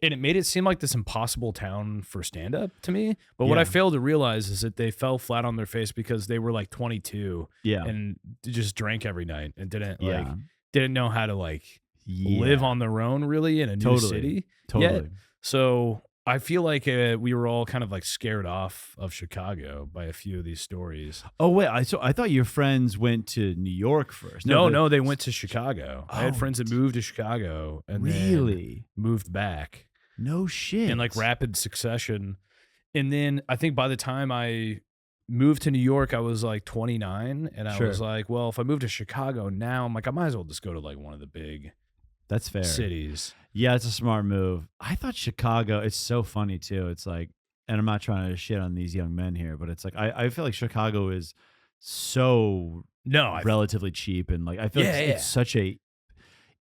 And it made it seem like this impossible town for stand-up to me. But what I Yeah. failed to realize is that they fell flat on their face because they were like 22 Yeah. and just drank every night and didn't Yeah. didn't know how to like Yeah. live on their own really in a new Totally. city. Totally. yet. So I feel like we were all kind of like scared off of Chicago by a few of these stories. Oh wait, I thought your friends went to New York first. No, they went to Chicago. I had Oh, friends that moved to Chicago and then really? moved back No shit. in like rapid succession. And then I think by the time I moved to New York, I was like 29, and I Sure. was like, well, if I move to Chicago now, I'm like, I might as well just go to like one of the big That's fair. cities. Yeah, it's a smart move. I thought Chicago, it's so funny too. It's like, and I'm not trying to shit on these young men here, but it's like I feel like Chicago is so No, relatively cheap, and like I feel like it's such a.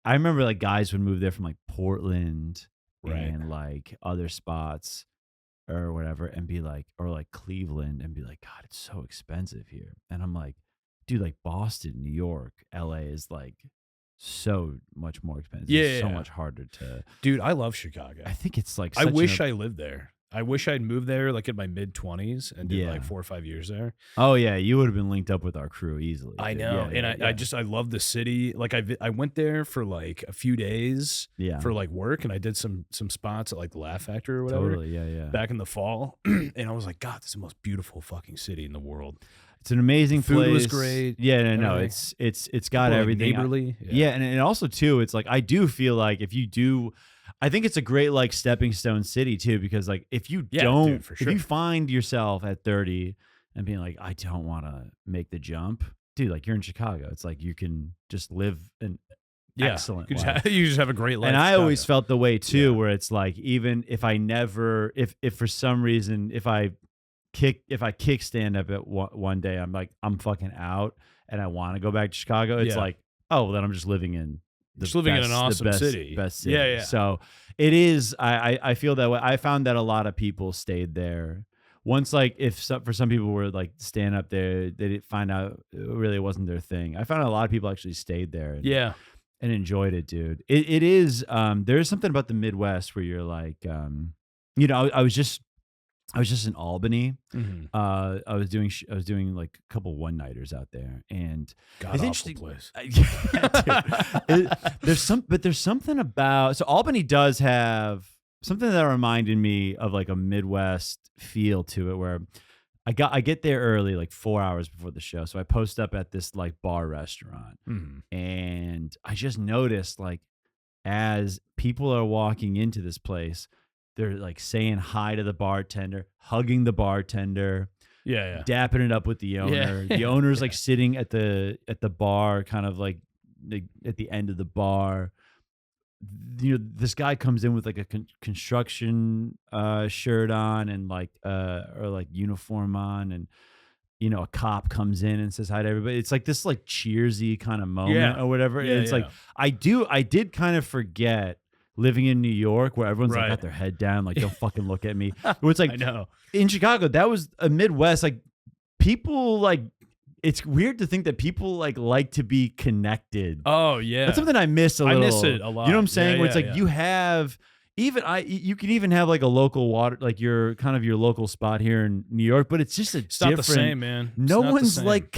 I remember like guys would move there from like Portland Right. and like other spots or whatever, and be like, or like Cleveland, and be like, God, it's so expensive here. And I'm like, dude, like Boston, New York, LA is like so much more expensive. Yeah, It's so yeah. much harder to. dude, I love Chicago. I think it's like. I such wish an- I lived there. I wish I'd moved there like in my mid 20s and did Yeah. like 4 or 5 years there. Oh yeah, you would have been linked up with our crew easily. I dude. know, Yeah, and yeah, I love the city. Like I went there for like a few days yeah, for like work, and I did some spots at like the Laugh Factory or whatever. totally, yeah. Back in the fall, and I was like, God, this is the most beautiful fucking city in the world. It's an amazing Food place. was great, Yeah, no, everything. it's got People are, like, everything. neighborly. Yeah, and also too, it's like I do feel like if you do, I think it's a great like stepping stone city too, because like if you Yeah, don't, dude, for if sure. you find yourself at 30 and being like, I don't want to make the jump, dude, like you're in Chicago. It's like you can just live an excellent You life. you just have a great life. And in I always Chicago. felt the way too, Yeah. where it's like even if I never, if for some reason, if I kick stand up at one day, I'm like I'm fucking out, and I want to go back to Chicago. It's Yeah. like, oh, well, then I'm just living in Just living in an the awesome city. best city. Yeah, yeah. So it is. I feel that way. I found that a lot of people stayed there. Once, like, for some people were like stand up there, they didn't find out it really wasn't their thing. I found out a lot of people actually stayed there. Yeah. And enjoyed it, dude. It is. There is something about the Midwest where you're like, I was just in Albany. Mhm. I was doing like a couple one nighters out there, and God, it's awful interesting. place. Yeah, dude. There's something about, so Albany does have something that reminded me of like a Midwest feel to it, where I get there early, like 4 hours before the show, so I post up at this like bar restaurant, Mhm. and I just noticed like as people are walking into this place, they're like saying hi to the bartender, hugging the bartender, Yeah, yeah. dapping it up with the owner. Yeah. The owner's like sitting at the bar, kind of like at the end of the bar. This guy comes in with like a construction shirt on and like or like uniform on, and a cop comes in and says hi to everybody. It's like this like cheersy kind of moment Yeah. or whatever. Yeah, And it's like I did kind of forget living in New York, where everyone's like Right. got their head down, like don't fucking look at me. Where it's like I know. in Chicago, that was a Midwest. Like people like, it's weird to think that people like to be connected. Oh yeah. That's something I miss a I little. miss it a lot. You know what I'm saying? Yeah, Where it's yeah, like yeah. you have you can even have like a local water, like your kind of your local spot here in New York, but it's just a It's not different. the same, man. It's No not the one's same. like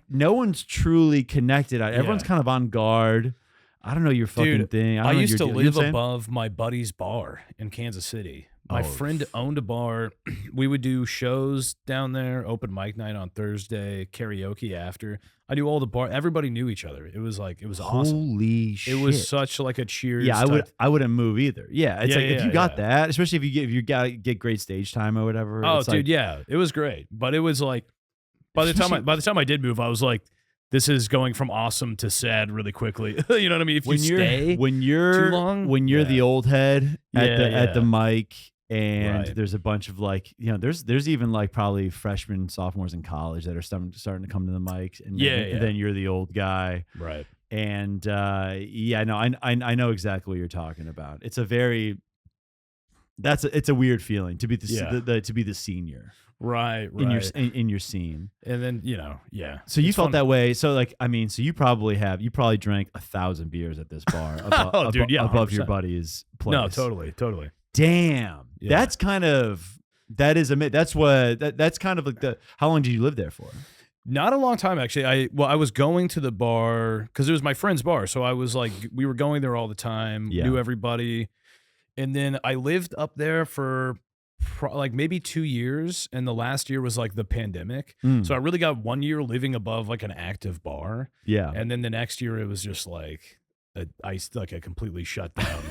no one's truly connected. Everyone's Yeah. kind of on guard. I don't know your fucking Dude, thing. I, don't I know used your to deal. You know live what I'm saying? above my buddy's bar in Kansas City. My friend owned a bar. We would do shows down there, open mic night on Thursday, karaoke after. I do all the bar. Everybody knew each other. It was awesome. Holy shit! It was such like a cheers. Yeah, type. I wouldn't move either. Yeah, it's Yeah, like if yeah, you got yeah. that, especially if you get great stage time or whatever. Oh, it's dude, like, yeah, it was great. But it was like by the time I did move, I was like, this is going from awesome to sad really quickly. You know what I mean? If you stay when you're too long, when you're the old head at the mic, and Right. there's a bunch of like, you know, there's even like probably freshmen, sophomores in college that are starting to come to the mics, and then you're the old guy, right? and yeah, no, I know exactly what you're talking about. It's a very it's a weird feeling to be to be the senior, Right. in your scene. And then, yeah. So you It's felt fun. that way. So like, I mean, so you probably drank 1,000 beers at this bar Oh, dude, yeah, above your 100%. buddy's place. No, totally. Damn. Yeah. That's kind of that's kind of like how long did you live there for? Not a long time, actually. I was going to the bar because it was my friend's bar. So I was like, we were going there all the time, Yeah. knew everybody. And then I lived up there for like maybe 2 years. And the last year was like the pandemic. So I really got 1 year living above like an active bar. Yeah. And then the next year it was just like a completely shut down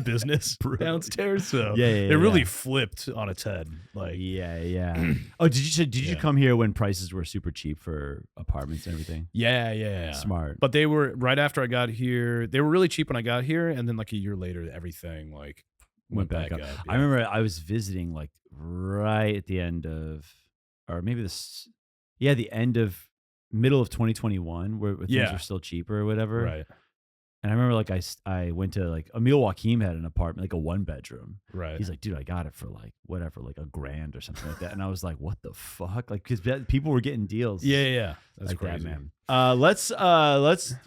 business downstairs. So it really flipped on its head. Like, yeah. Oh, did you come here when prices were super cheap for apartments and everything? Yeah. Smart. But they were right after I got here. They were really cheap when I got here, and then like a year later, everything like went back up. I remember I was visiting like right at the end of, or maybe the end of middle of 2021, where things were still cheaper or whatever. Right. And I remember like I went to like Emil Joachim had an apartment, like a 1-bedroom. Right. He's like, dude, I got it for like whatever, like $1,000 or something like that. And I was like, what the fuck? Like, because people were getting deals. Yeah. That's like crazy, that, man. Let's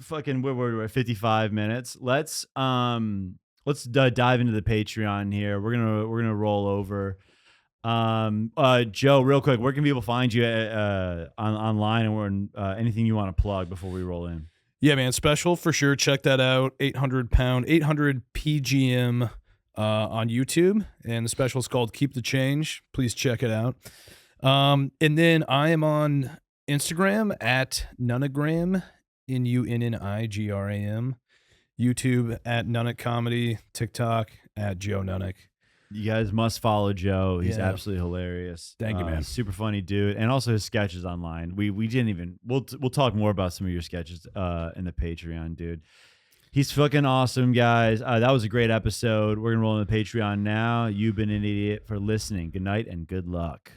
fucking we're at 55 minutes. Let's dive into the Patreon here. We're gonna roll over. Joe, real quick, where can people find you online, and anything you want to plug before we roll in? Yeah, man, special for sure. Check that out. 800 PGM on YouTube, and the special is called Keep the Change. Please check it out. And then I am on Instagram at Nunnigram, Nunnigram, YouTube at Nunnik Comedy, TikTok at Joe Nunnik. You guys must follow Joe. He's Yeah. absolutely hilarious. Thank you, man. He's super funny dude, and also his sketches online. We didn't even. We'll talk more about some of your sketches in the Patreon, dude. He's fucking awesome, guys. That was a great episode. We're gonna roll in the Patreon now. You've been an idiot for listening. Good night and good luck.